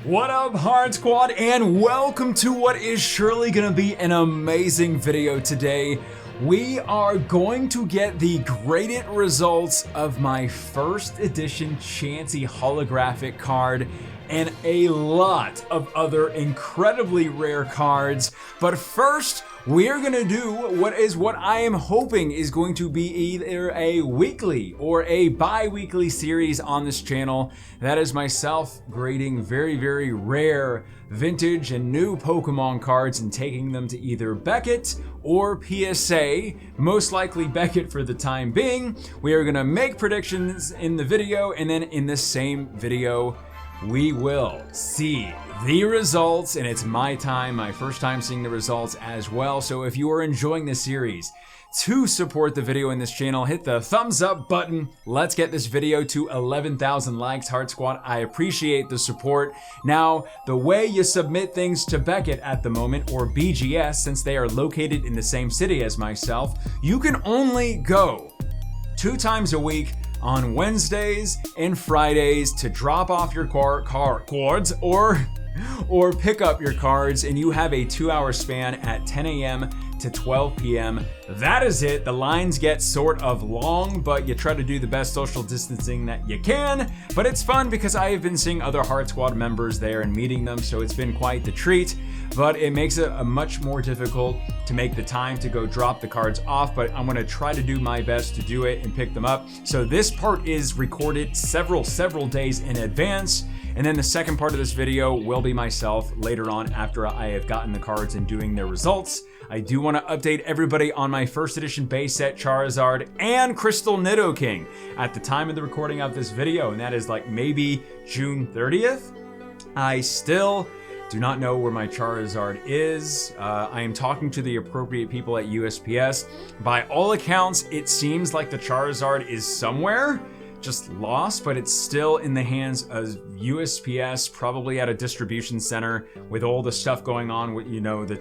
What up, Heart Squad, and welcome to what is surely gonna be an amazing video today. We are going to get the graded results of my first edition Chansey holographic card and a lot of other incredibly rare cards. But first, we're gonna do what I am hoping is going to be either a weekly or a bi-weekly series on this channel. That is myself grading very, very rare vintage and new Pokemon cards and taking them to either Beckett or PSA, most likely Beckett for the time being. We are gonna make predictions in the video, and then in the same video, we will see the results, and it's my first time seeing the results as well. So if you are enjoying this series, to support the video in this channel, hit the thumbs up button. Let's get this video to 11,000 likes, Heart Squad. I appreciate the support. Now, the way you submit things to Beckett at the moment, or BGS, since they are located in the same city as myself, you can only go 2 times a week on Wednesdays and Fridays to drop off your cards or pick up your cards, and you have a 2-hour span at 10 a.m. to 12 p.m. That is it. The lines get sort of long, but you try to do the best social distancing that you can. But it's fun because I have been seeing other Heart Squad members there and meeting them, so it's been quite the treat. But it makes it much more difficult to make the time to go drop the cards off, but I'm gonna try to do my best to do it and pick them up. So this part is recorded several days in advance, and then the second part of this video will be myself later on after I have gotten the cards and doing their results. I do want to update everybody on my first edition base set Charizard and Crystal Nidoking at the time of the recording of this video, and that is like maybe June 30th. I still do not know where my Charizard is. I am talking to the appropriate people at USPS. By all accounts, it seems like the Charizard is somewhere, just lost, but it's still in the hands of USPS, probably at a distribution center. With all the stuff going on with, you know, the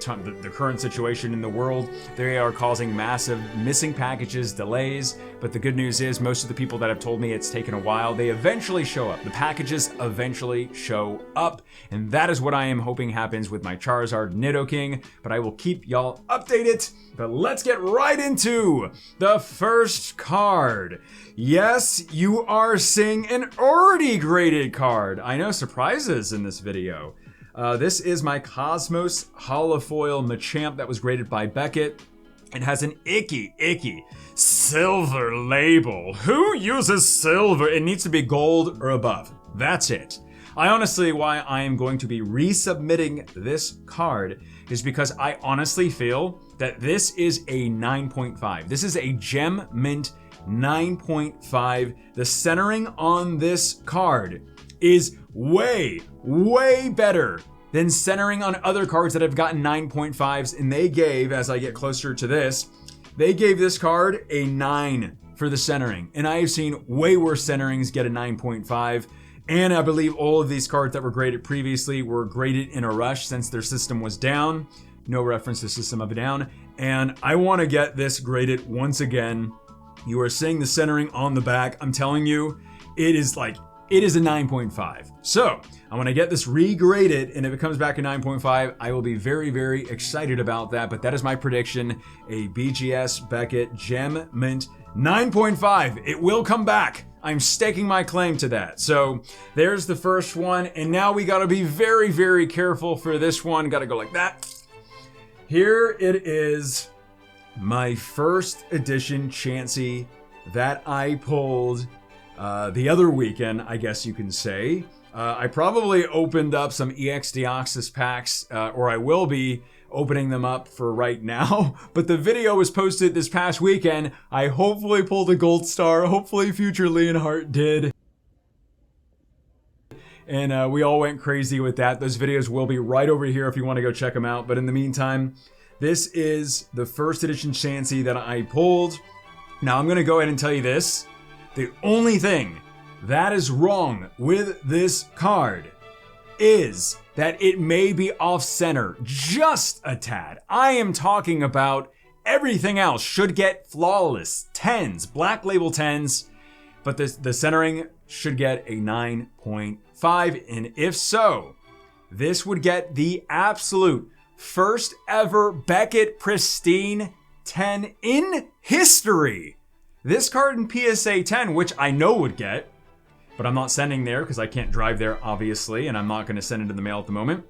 current situation in the world, they are causing massive missing packages, delays. But the good news is most of the people that have told me it's taken a while, they eventually show up. The packages eventually show up, and that is what I am hoping happens with my Charizard Nidoking, but I will keep y'all updated. But let's get right into the first card. Yes, you are seeing an already graded card. I know, surprises in this video. This is my Cosmos Holofoil Machamp that was graded by Beckett. It has an icky silver label. Who uses silver? It needs to be gold or above. That's it. Why I am going to be resubmitting this card is because I honestly feel that this is a 9.5. This is a Gem Mint 9.5. The centering on this card is way better than centering on other cards that have gotten 9.5s, and they gave, as I get closer to this, they gave this card a 9 for the centering, and I have seen way worse centerings get a 9.5. And I believe all of these cards that were graded previously were graded in a rush since their system was down. No reference to System of a Down. And I want to get this graded once again. You are seeing the centering on the back. I'm telling you, it is a 9.5. So I'm going to get this regraded, and if it comes back a 9.5, I will be very excited about that. But that is my prediction. A BGS Beckett Gem Mint 9.5. It will come back. I'm staking my claim to that. So there's the first one, and now we gotta be very careful for this one. Gotta go like that. Here it is, my first edition Chansey that I pulled the other weekend, I guess you can say. I probably opened up some EX Deoxys packs, or I will be opening them up for right now, but the video was posted this past weekend. I hopefully pulled a gold star. Hopefully future Leonhart did. And we all went crazy with that. Those videos will be right over here if you want to go check them out. But in the meantime, this is the first edition Chansey that I pulled. Now I'm going to go ahead and tell you this. The only thing that is wrong with this card is that it may be off-center just a tad. I am talking about everything else should get flawless 10s, black label 10s, but the centering should get a 9.5, and if so, this would get the absolute first ever Beckett Pristine 10 in history. This card in PSA 10, which I know would get, but I'm not sending there because I can't drive there, obviously, and I'm not going to send it in the mail at the moment.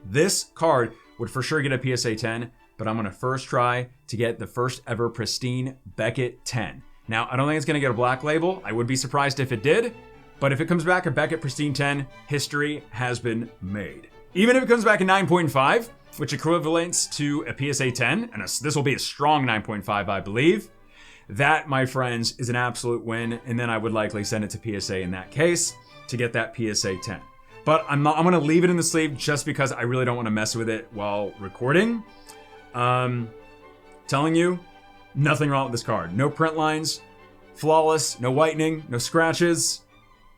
This card would for sure get a PSA 10, but I'm going to first try to get the first ever Pristine Beckett 10. Now, I don't think it's going to get a black label. I would be surprised if it did, but if it comes back a Beckett Pristine 10, history has been made. Even if it comes back a 9.5, which equivalents to a PSA 10, and this will be a strong 9.5, I believe. That, my friends, is an absolute win, and then I would likely send it to PSA in that case to get that PSA 10. But I'm going to leave it in the sleeve just because I really don't want to mess with it while recording. Telling you, nothing wrong with this card. No print lines, flawless, no whitening, no scratches.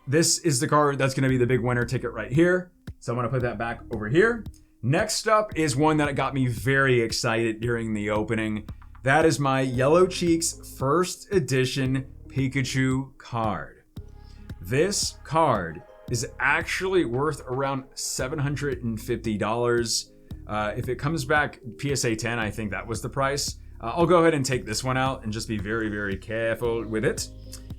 This is the card that's going to be the big winner ticket right here. So I'm going to put that back over here. Next up is one that got me very excited during the opening. That is my Yellow Cheeks first edition Pikachu card. This card is actually worth around $750. If it comes back PSA 10, I think that was the price. I'll go ahead and take this one out and just be very, very careful with it.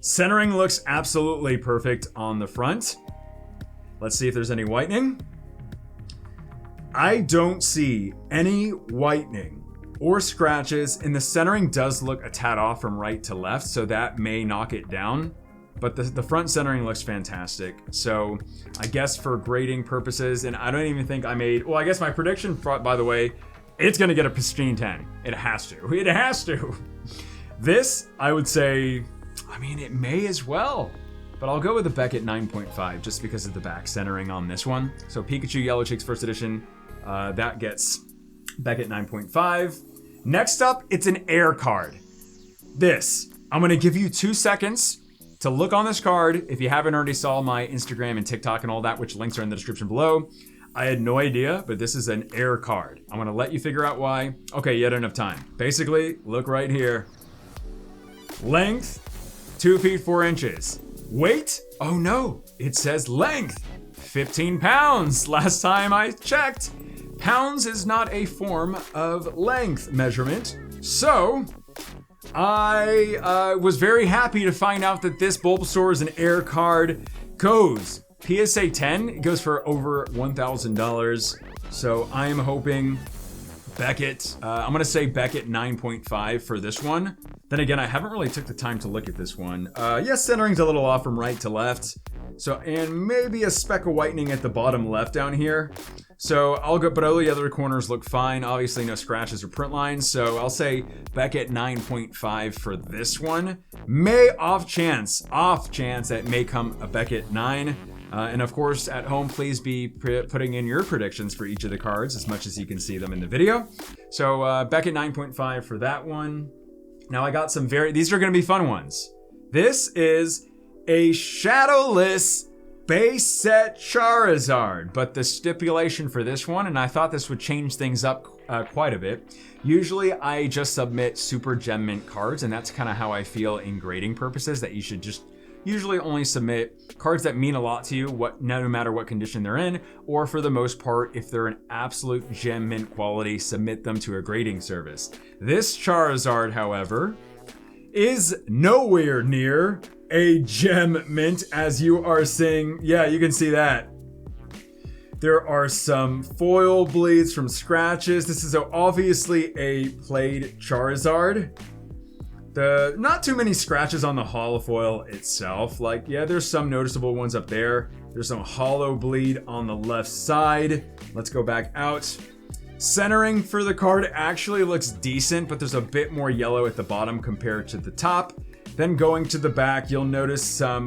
Centering looks absolutely perfect on the front. Let's see if there's any whitening. I don't see any whitening or scratches, and the centering does look a tad off from right to left, so that may knock it down. But the front centering looks fantastic. So I guess for grading purposes, and I don't even think I made, well, I guess my prediction, by the way, it's going to get a Pristine 10. It has to. It has to. This, I would say, I mean, it may as well. But I'll go with the Beckett 9.5 just because of the back centering on this one. So Pikachu Yellow Cheeks first edition, that gets Beckett 9.5. Next up, it's an air card. This, I'm going to give you 2 seconds to look on this card. If you haven't already saw my Instagram and TikTok and all that, which links are in the description below. I had no idea, but this is an air card. I'm going to let you figure out why. Okay, you had enough time. Basically, look right here. Length, 2 feet 4 inches. Weight, oh no, it says length, 15 pounds. Last time I checked, pounds is not a form of length measurement. So I was very happy to find out that this Bulbasaur is an air card. Goes PSA 10, it goes for over $1,000. So I am hoping Beckett, I'm gonna say Beckett 9.5 for this one. Then again, I haven't really took the time to look at this one. Yes, centering's a little off from right to left. So, and maybe a speck of whitening at the bottom left down here. So I'll go, but all the other corners look fine. Obviously no scratches or print lines. So I'll say Beckett 9.5 for this one. Off chance that may come a Beckett 9. And of course, at home, please be putting in your predictions for each of the cards as much as you can see them in the video. So Beckett 9.5 for that one. Now I got some these are gonna be fun ones. This is a Shadowless base set Charizard, but the stipulation for this one, and I thought this would change things up quite a bit. Usually I just submit super gem mint cards, and that's kind of how I feel in grading purposes, that you should just usually only submit cards that mean a lot to you, no matter what condition they're in, or for the most part, if they're an absolute gem mint quality, submit them to a grading service. This Charizard, however, is nowhere near a gem mint, as you are seeing. Yeah, you can see that. There are some foil bleeds from scratches. This is obviously a played Charizard. Not too many scratches on the hollow foil itself. Like, yeah, there's some noticeable ones up there. There's some hollow bleed on the left side. Let's go back out. Centering for the card actually looks decent, but there's a bit more yellow at the bottom compared to the top. Then going to the back, you'll notice some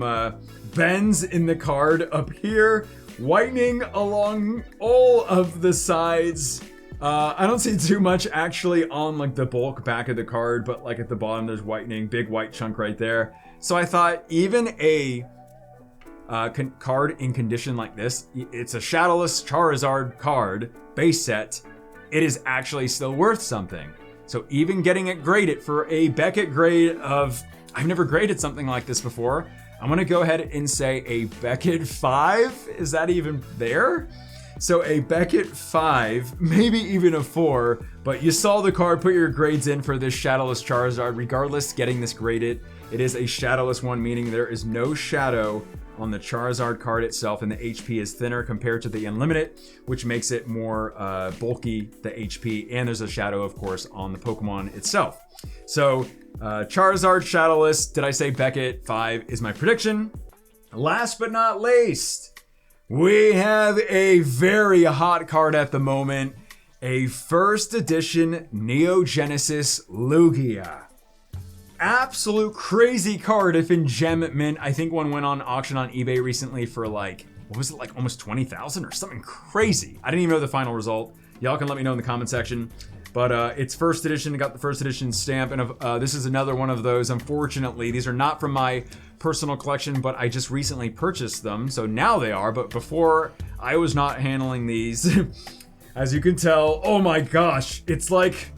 bends in the card up here. Whitening along all of the sides. I don't see too much actually on like the bulk back of the card, but like at the bottom there's whitening, big white chunk right there. So I thought even a card in condition like this, it's a Shadowless Charizard card base set, it is actually still worth something. So even getting it graded for a Beckett grade of, I've never graded something like this before. I'm gonna go ahead and say a Beckett 5. Is that even there? So a Beckett 5, maybe even a 4, but you saw the card, put your grades in for this Shadowless Charizard. Regardless, getting this graded, it is a Shadowless one, meaning there is no shadow on the Charizard card itself, and the HP is thinner compared to the Unlimited, which makes it more bulky, the HP, and there's a shadow, of course, on the Pokemon itself. So Charizard Shadowless, did I say Beckett 5 is my prediction? Last but not least, we have a very hot card at the moment, a first edition Neo Genesis Lugia. Absolute crazy card if in Gem Mint. I think one went on auction on eBay recently for like, what was it, like almost 20,000 or something crazy. I didn't even know the final result. Y'all can let me know in the comment section. But it's first edition, got the first edition stamp, and this is another one of those. Unfortunately, these are not from my personal collection, but I just recently purchased them, so now they are. But before, I was not handling these. As you can tell, oh my gosh, it's like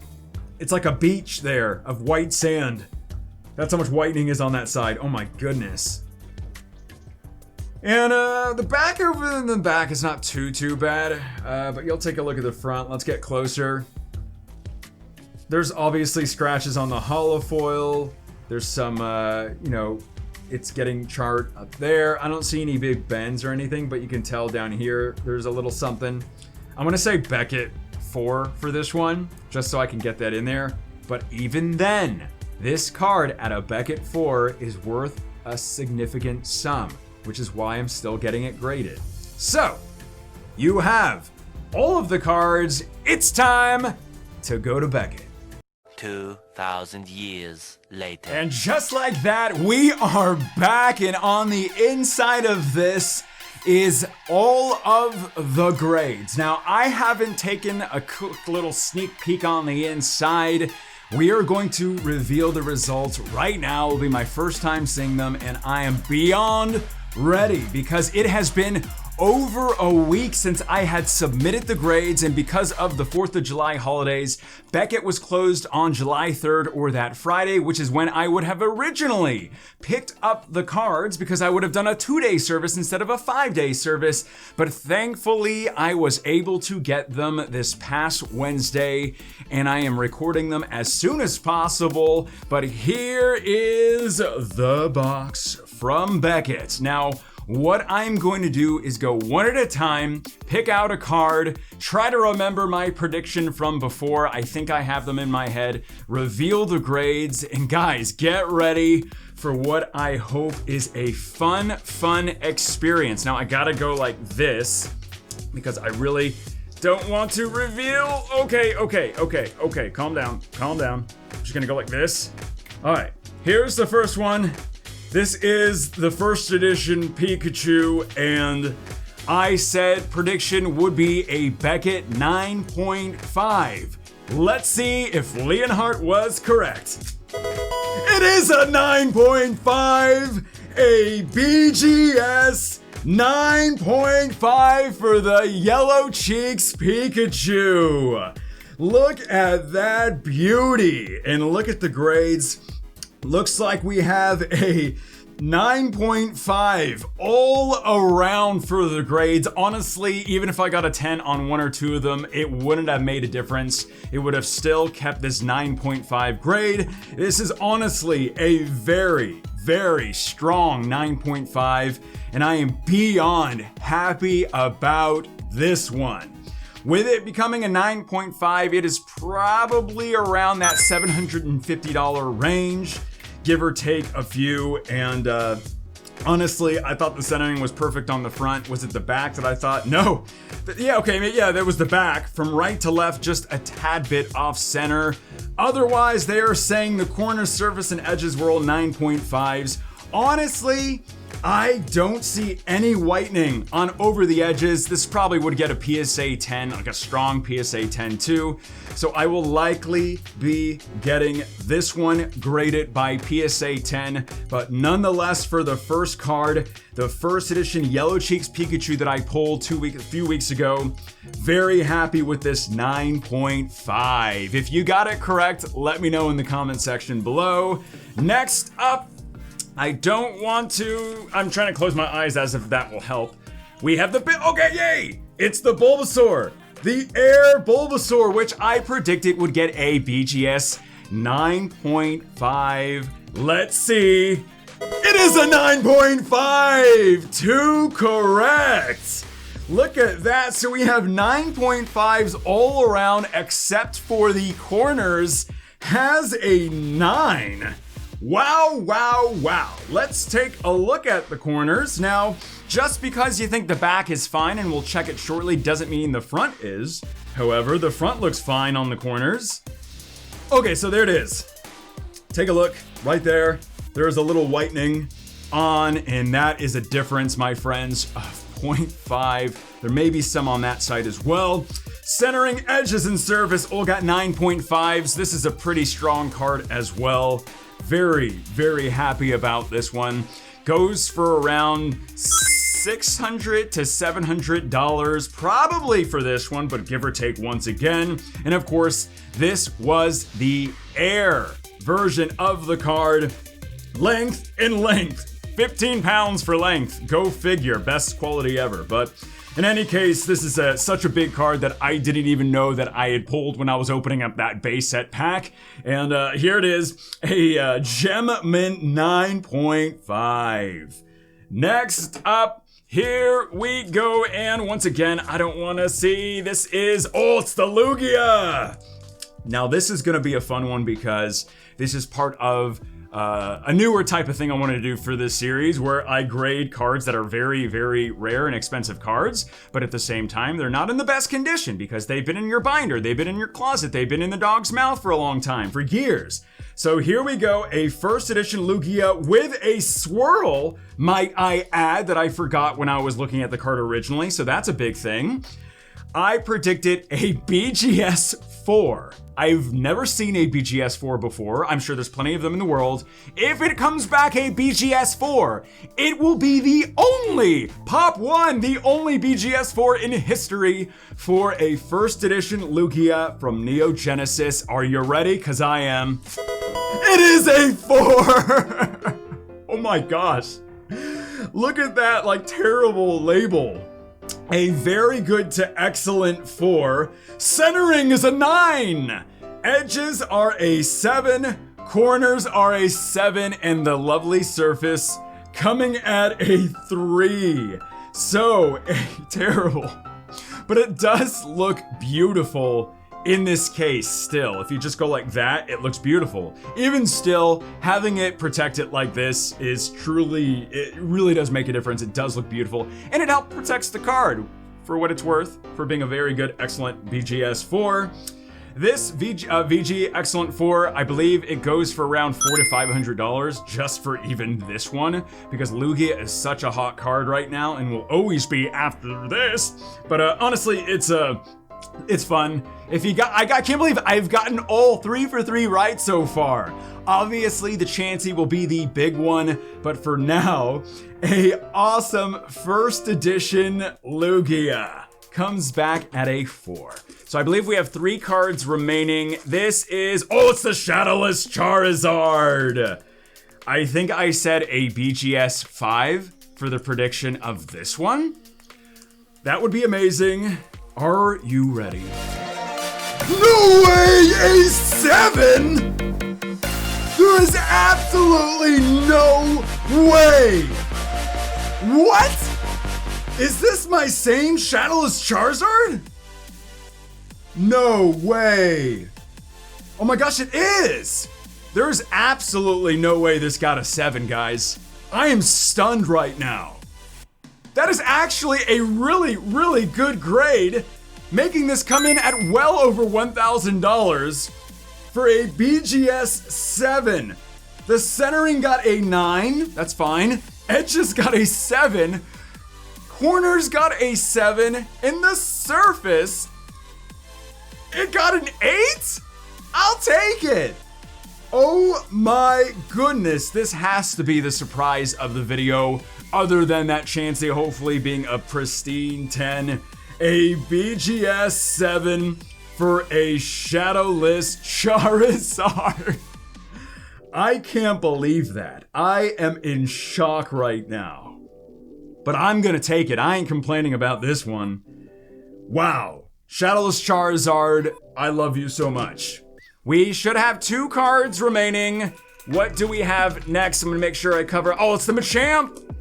a beach there of white sand. That's how much whitening is on that side. Oh my goodness. And the back over in the back is not too bad, but you'll take a look at the front. Let's get closer. There's obviously scratches on the holofoil. There's some, it's getting charred up there. I don't see any big bends or anything, but you can tell down here, there's a little something. I'm gonna say Beckett 4 for this one, just so I can get that in there. But even then, this card at a Beckett 4 is worth a significant sum, which is why I'm still getting it graded. So, you have all of the cards. It's time to go to Beckett. 2,000 years later. And just like that, we are back, and on the inside of this is all of the grades. Now, I haven't taken a quick little sneak peek on the inside. We are going to reveal the results right now. It'll be my first time seeing them, and I am beyond ready because it has been over a week since I had submitted the grades, and because of the 4th of July holidays, Beckett was closed on July 3rd or that Friday, which is when I would have originally picked up the cards because I would have done a 2-day service instead of a 5-day service. But thankfully, I was able to get them this past Wednesday, and I am recording them as soon as possible. But here is the box from Beckett. Now, what I'm going to do is go one at a time, pick out a card, try to remember my prediction from before. I think I have them in my head, reveal the grades, and guys, get ready for what I hope is a fun experience. Now, I gotta go like this because I really don't want to reveal. Okay, calm down. I'm just gonna go like this. All right, here's the first one. This is the first edition Pikachu, and I said prediction would be a Beckett 9.5. Let's see if Leonhart was correct. It is a 9.5, a BGS 9.5 for the Yellow Cheeks Pikachu. Look at that beauty, and look at the grades. Looks like we have a 9.5 all around for the grades. Honestly, even if I got a 10 on one or two of them, it wouldn't have made a difference. It would have still kept this 9.5 grade. This is honestly a very strong 9.5, and I am beyond happy about this one. With it becoming a 9.5, it is probably around that $750 range, give or take a few. And honestly, I thought the centering was perfect on the front. Was it the back that I thought? No. Yeah, that was the back. From right to left, just a tad bit off center. Otherwise, they are saying the corner surface and edges were all 9.5s. Honestly, I don't see any whitening on over the edges. This probably would get a PSA 10, like a strong PSA 10 too. So I will likely be getting this one graded by PSA 10. But nonetheless, for the first card, the first edition Yellow Cheeks Pikachu that I pulled a few weeks ago, very happy with this 9.5. If you got it correct, let me know in the comment section below. Next up, I'm trying to close my eyes as if that will help. We have the okay, yay! It's the Bulbasaur, the Air Bulbasaur, which I predicted would get a BGS 9.5. Let's see. It is a 9.5! 2 correct! Look at that. So we have 9.5s all around except for the corners has a 9. Wow, wow, wow. Let's take a look at the corners. Now, just because you think the back is fine, and we'll check it shortly, doesn't mean the front is. However, the front looks fine on the corners. Okay, so there it is. Take a look right there. There's a little whitening on, and that is a difference, my friends, of 0.5. There may be some on that side as well. Centering, edges, and surface all got 9.5s. This is a pretty strong card as well. Very, very happy about this one. Goes for around $600 to $700 probably for this one, but give or take once again. And of course, this was the Air version of the card. Length and length. 15 pounds for length. Go figure. Best quality ever. But in any case, this is such a big card that I didn't even know that I had pulled when I was opening up that base set pack. And here it is, a Gem Mint 9.5. Next up, here we go. And once again, I don't want to see. This is, it's the Lugia. Now this is going to be a fun one because this is part of a newer type of thing I wanted to do for this series where I grade cards that are very, very rare and expensive cards, but at the same time, they're not in the best condition because they've been in your binder, they've been in your closet, they've been in the dog's mouth for a long time, for years. So here we go, a first edition Lugia with a swirl, might I add, that I forgot when I was looking at the card originally, so that's a big thing. I predicted a BGS 4. I've never seen a BGS 4 before. I'm sure there's plenty of them in the world. If it comes back a BGS 4, it will be the only Pop 1, the only BGS 4 in history for a first edition Lugia from Neo Genesis. Are you ready? Because I am. It is a 4! Oh my gosh. Look at that, like, terrible label. A very good to excellent 4. Centering is a 9. Edges are a 7. Corners are a 7. And the lovely surface coming at a 3. So, terrible. But it does look beautiful in this case still. If you just go like that, it looks beautiful. Even still, having it protected like this is truly, it really does make a difference. It does look beautiful, and it helps protects the card for what it's worth, for being a very good, excellent BGS 4. This VG Excellent 4, I believe it goes for around $400 to $500 just for even this one, because Lugia is such a hot card right now and will always be after this. But honestly, it's fun. I can't believe I've gotten all 3 for 3 right so far. Obviously, the Chansey will be the big one, but for now, a awesome first edition Lugia comes back at a 4. So I believe we have 3 cards remaining. This is, it's the Shadowless Charizard. I think I said a BGS 5 for the prediction of this one. That would be amazing. Are you ready? No way! A 7?! There is absolutely no way! What? Is this my same Shadowless Charizard? No way! Oh my gosh, it is! There's absolutely no way this got a 7, guys. I am stunned right now. That is actually a really, really good grade, making this come in at well over $1,000 for a BGS 7. The centering got a 9, that's fine. Edges got a 7. Corners got a 7. And the surface, it got an 8? I'll take it. Oh my goodness, this has to be the surprise of the video, other than that Chansey hopefully being a pristine 10. A BGS 7 for a Shadowless Charizard. I can't believe that. I am in shock right now. But I'm gonna take it. I ain't complaining about this one. Wow. Shadowless Charizard, I love you so much. We should have 2 cards remaining. What do we have next? I'm gonna make sure I cover. Oh, it's the Machamp.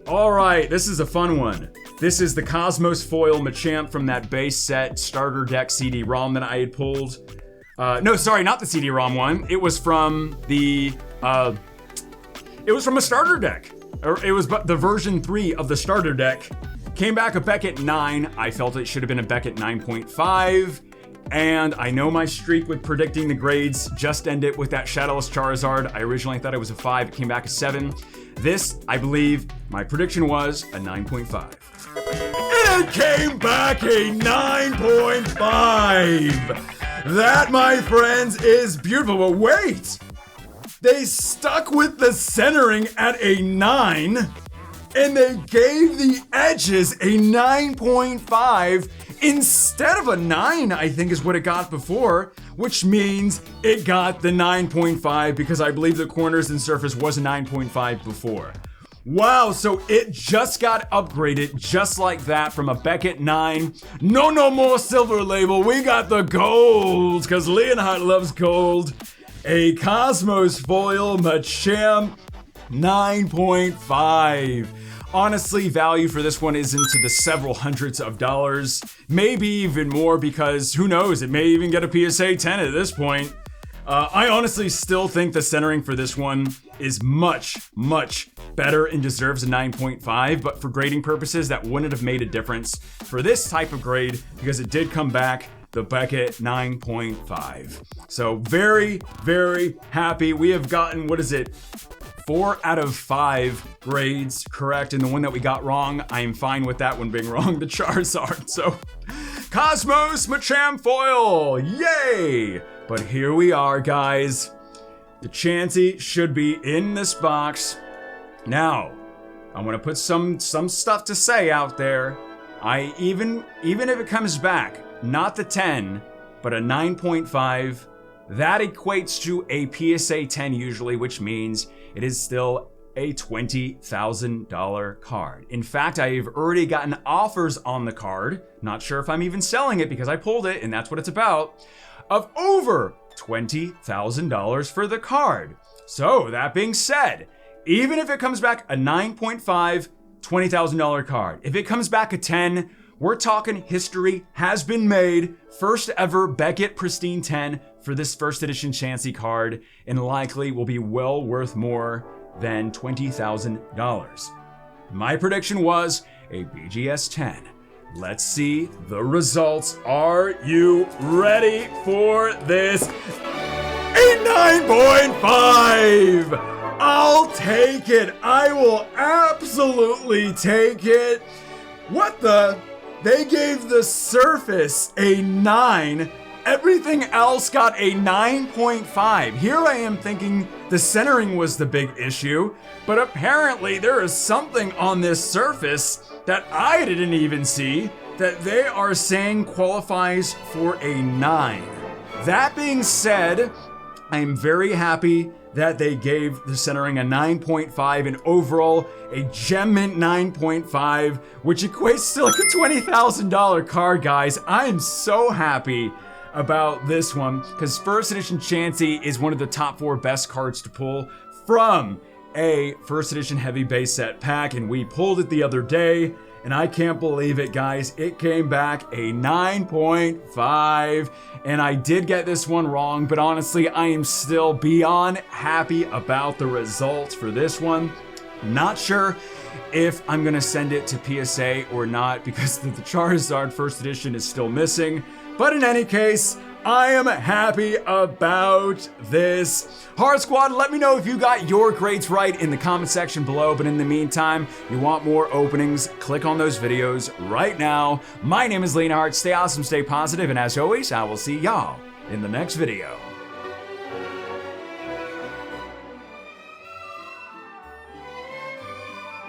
All right, this is a fun one. This is the Cosmos Foil Machamp from that base set starter deck CD-ROM that I had pulled. No, sorry, not the CD-ROM one. It was from the, it was from a starter deck. Or it was the version 3 of the starter deck. Came back a Beckett 9. I felt it should have been a Beckett 9.5. And I know my streak with predicting the grades just ended with that Shadowless Charizard. I originally thought it was a 5. It came back a 7. This, I believe, my prediction was a 9.5. And it came back a 9.5. That, my friends, is beautiful. But wait! They stuck with the centering at a 9, and they gave the edges a 9.5 instead of a 9, I think is what it got before, which means it got the 9.5 because I believe the corners and surface was a 9.5 before. Wow, so it just got upgraded just like that from a Beckett 9. No more silver label, we got the gold, because Leonhart loves gold. A Cosmos Foil Machamp 9.5. Honestly, value for this one is into the several hundreds of dollars, maybe even more, because who knows, it may even get a PSA 10 at this point. I honestly still think the centering for this one is much better and deserves a 9.5, but for grading purposes, that wouldn't have made a difference for this type of grade because it did come back the Beckett 9.5. So very happy. We have gotten, 4 out of 5 grades correct, and the one that we got wrong, I am fine with that one being wrong, the Charizard. So, Cosmos Machamp Foil, yay! But here we are, guys. The Chansey should be in this box. Now, I'm gonna put some stuff to say out there. Even if it comes back, not the 10, but a 9.5, that equates to a PSA 10 usually, which means it is still a $20,000 card. In fact, I've already gotten offers on the card, not sure if I'm even selling it because I pulled it and that's what it's about, of over $20,000 for the card. So that being said, even if it comes back a 9.5, $20,000 card, if it comes back a 10, we're talking history has been made. First ever Beckett Pristine 10 for this first edition Chansey card, and likely will be well worth more than $20,000. My prediction was a BGS 10. Let's see the results. Are you ready for this? A 9.5! I'll take it. I will absolutely take it. What the? They gave the surface a 9. Everything else got a 9.5. Here I am thinking the centering was the big issue, but apparently there is something on this surface that I didn't even see that they are saying qualifies for a 9. That being said, I'm very happy that they gave the centering a 9.5 and overall a Gem Mint 9.5, which equates to like a $20,000 card, guys. I am so happy about this one because first edition Chansey is one of the top 4 best cards to pull from a first edition heavy base set pack, and we pulled it the other day. And I can't believe it, guys. It came back a 9.5, and I did get this one wrong, but honestly, I am still beyond happy about the results for this one. Not sure if I'm gonna send it to PSA or not because the Charizard first edition is still missing, but in any case, I am happy about this. Heart Squad, let me know if you got your grades right in the comment section below, but in the meantime, you want more openings, click on those videos right now. My name is Leonhart, stay awesome, stay positive, and as always, I will see y'all in the next video.